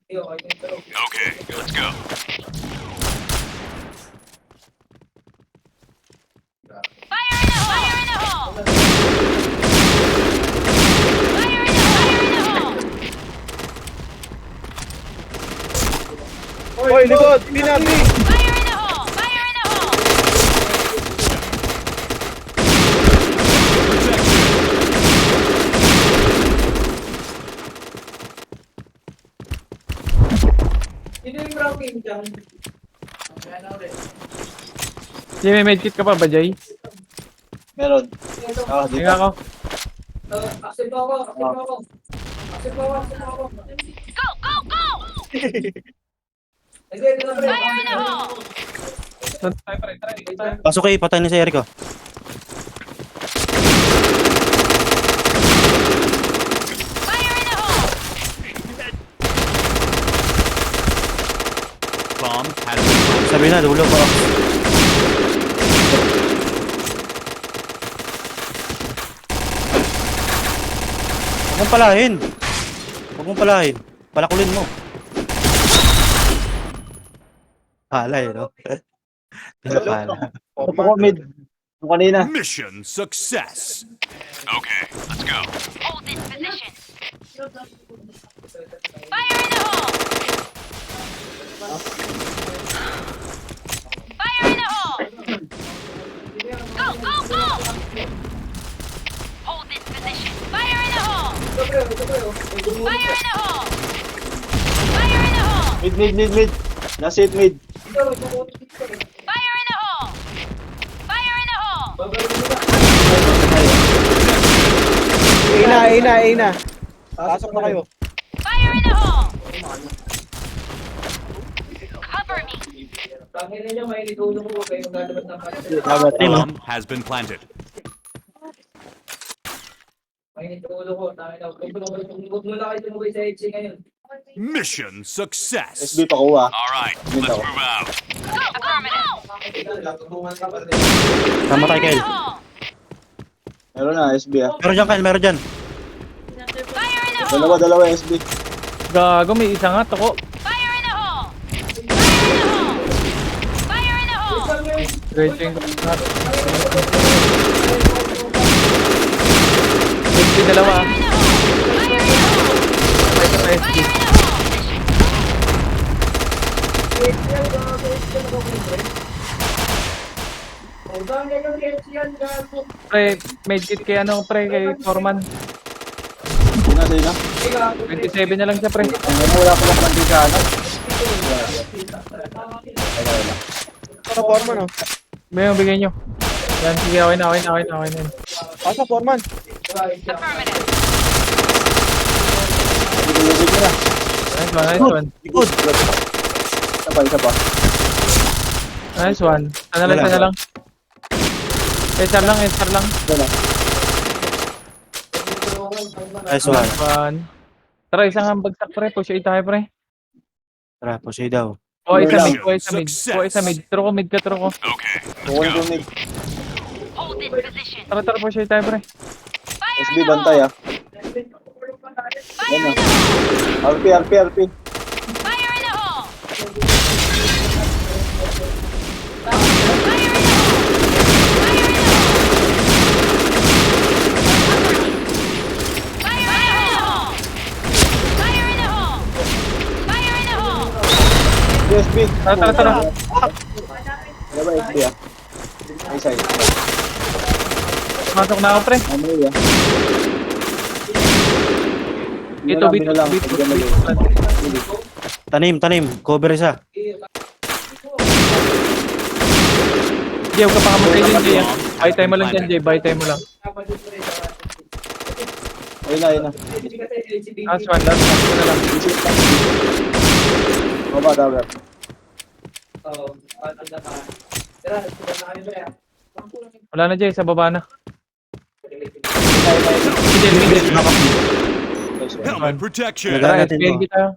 Okay, let's go. Fire in the hole! Fire in the hole! Fire in the hole! Hoy, likod! Pinabi! Fire in the hole! Fire in the hole! Jay, may medkit ka pa ba, Jay? Meron. Dito. Hinga ako. Go! Go! Go! Fire in the hole! Saan tayo pa rin? Try. Pasok kayo, patay na si Eric, oh. Fire in the hole! Bomb has been planted. Sabi na, dulo pa. Huwag mong palahin. Huwag mong palahin. Palakulin mo. Pala eh, no? Pala. Ako mid. Yung kanina. Mission success. Okay, let's go. Hold this position. Fire in the hole! Fire in the hole! Go! Go! Go! Hold this position. Fire in the hole! Fire in the hole! Fire in the hole! Mid. Nasa it mid. Fire in the hole! Fire in the hole! Ina. Pasok na kayo. Fire in the hole! Cover me! Bomb has been planted. Mission success. SB pa kuha. All right, let's move out. Go! Affirmative! Namatay Fire in kayo. the hole! Meron na, SB ah. Meron dyan, Kyle. Meron dyan. Fire in the hole! Dalawa SB. Gago, may isa nga. Tako. Fire in the hole! Fire in the hole! Fire in the hole! Diretso yung lahat. SB dalawa. Fire in the hole! Fire in the hole! Patay ka pa, SB. Fire in the hole! Pre, medkit kay ano, pre, kay Foreman. Sina. 27 na lang siya, pre. Wala pa lang pandikana. Sa Foreman oh. May yung bigay nyo. Yan, sige, okay na. Sa Foreman. Affirmative! Ilibig mo na. Nice one. Good. Isa pa. Nice one. Sana lang. SR lang. Dala. Nice one. Nice one. Tara, isang bagsak, pre. Push 8 tayo, pre. Tara, pusoy daw. O, isa mid. Success. Tro ko. Okay, Kukunin ko mid. Hold this position. Tara, push 8 tayo, pre. Fire SB in the bantay hole! ah. Fire in the hole! RP. Fire in the hole! Fire in the hole! Fire in the hole! Fire in the hole! Fire in the hole! Fire in the hole! SB. Tara. Dalawa SB ah. Isa. Masok na ako, pre. Ano yan? Ito, beat. Tanim. Cover isa. Jay, huwag ka pa kamatay din, Jay. Buy time mo lang dyan, Jay. Buy time mo lang. Ayun na. Last one na lang. Baba, tower. Wala na, Jay. Sa baba na. helmet protection. Tara, natin SBLB tayo.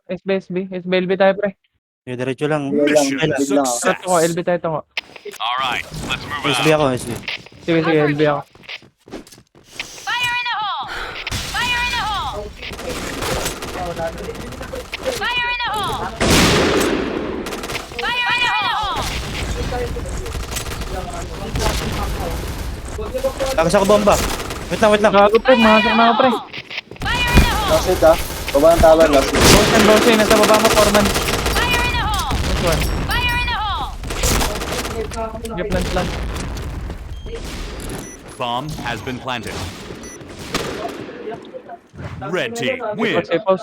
SBLB tayo, pre. Diretso lang. Mission Wait lang. Tara, success. ko. LB tayo, toko. All right, let's move SB out. ako, SB. Sige, LB ako. Fire in the hole! Fire in the hole! Fire in the hole! Tagas ako bomba. Wait lang. Gago pre, masok na ako pre. Fire in the hole! Last hit ah. Baba ng tower, last hit. Bose, nasa baba mo, Foreman. Fire in the hole! This one. Fire in the hole! Sige, plant lang. Bomb has been planted. Red team win. Pause.